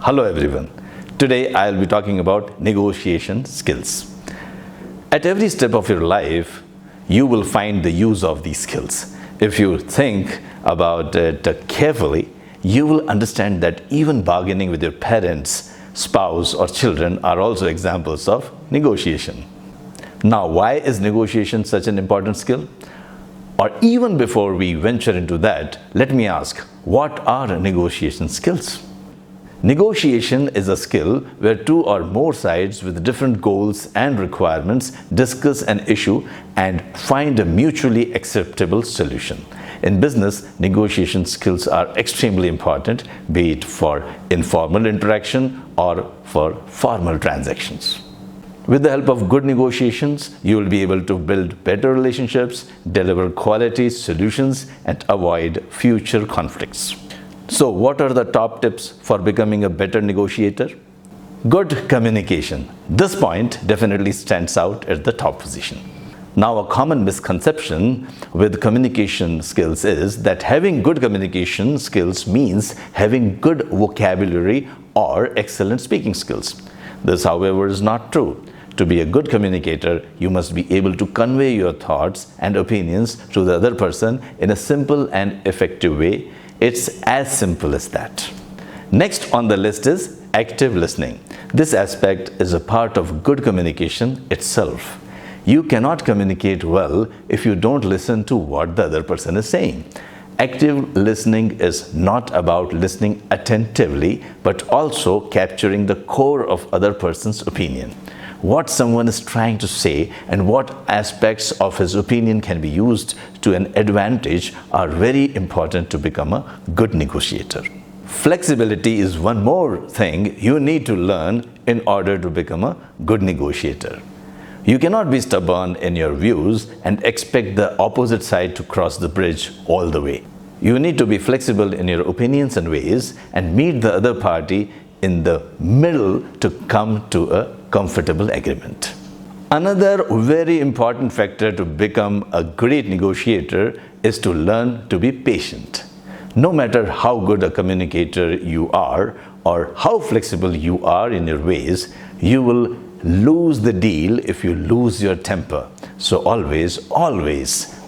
Hello everyone. Today I'll be talking about negotiation skills. At every step of your life, you will find the use of these skills. If you think about it carefully, you will understand that even bargaining with your parents, spouse or children are also examples of negotiation. Now, why is negotiation such an important skill? Or even before we venture into that, let me ask, what are negotiation skills? Negotiation is a skill where two or more sides with different goals and requirements discuss an issue and find a mutually acceptable solution. In business, negotiation skills are extremely important, be it for informal interaction or for formal transactions. With the help of good negotiations, you will be able to build better relationships, deliver quality solutions, and avoid future conflicts. So, what are the top tips for becoming a better negotiator? Good communication. This point definitely stands out at the top position. Now, a common misconception with communication skills is that having good communication skills means having good vocabulary or excellent speaking skills. This, however, is not true. To be a good communicator, you must be able to convey your thoughts and opinions to the other person in a simple and effective way. It's as simple as that. Next on the list is active listening. This aspect is a part of good communication itself. You cannot communicate well if you don't listen to what the other person is saying. Active listening is not about listening attentively, but also capturing the core of other person's opinion. What someone is trying to say and what aspects of his opinion can be used to an advantage are very important to become a good negotiator. Flexibility is one more thing you need to learn in order to become a good negotiator. You cannot be stubborn in your views and expect the opposite side to cross the bridge all the way. You need to be flexible in your opinions and ways and meet the other party in the middle to come to a comfortable agreement. Another very important factor to become a great negotiator is to learn to be patient. No matter how good a communicator you are or how flexible you are in your ways, you will lose the deal if you lose your temper. So always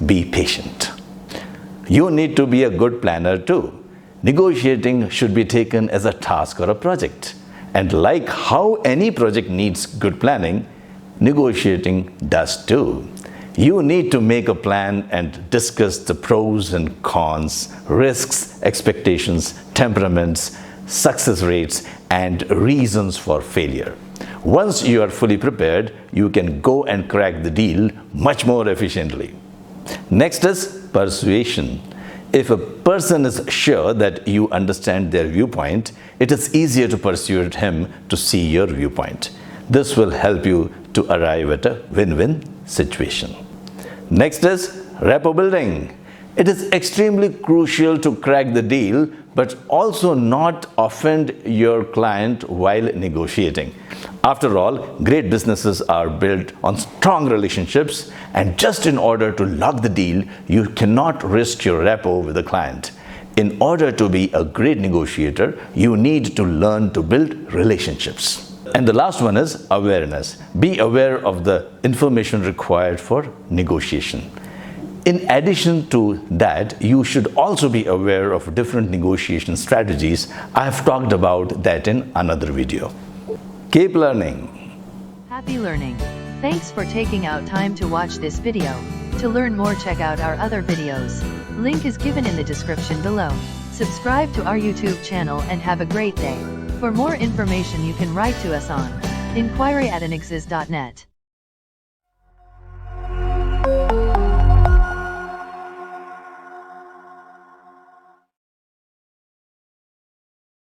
be patient. You need to be a good planner too. Negotiating should be taken as a task or a project. And like how any project needs good planning, negotiating does too. You need to make a plan and discuss the pros and cons, risks, expectations, temperaments, success rates, and reasons for failure. Once you are fully prepared, you can go and crack the deal much more efficiently. Next is persuasion. If a person is sure that you understand their viewpoint, it is easier to persuade him to see your viewpoint. This will help you to arrive at a win-win situation. Next is rapport building. It is extremely crucial to crack the deal, but also not offend your client while negotiating. After all, great businesses are built on strong relationships, and just in order to lock the deal, you cannot risk your rapport with the client. In order to be a great negotiator, you need to learn to build relationships. And the last one is awareness. Be aware of the information required for negotiation. In addition to that, you should also be aware of different negotiation strategies. I have talked about that in another video. Keep learning. Happy learning. Thanks for taking out time to watch this video. To learn more, check out our other videos. Link is given in the description below. Subscribe to our YouTube channel and have a great day. For more information, you can write to us on inquiry@anexas.net.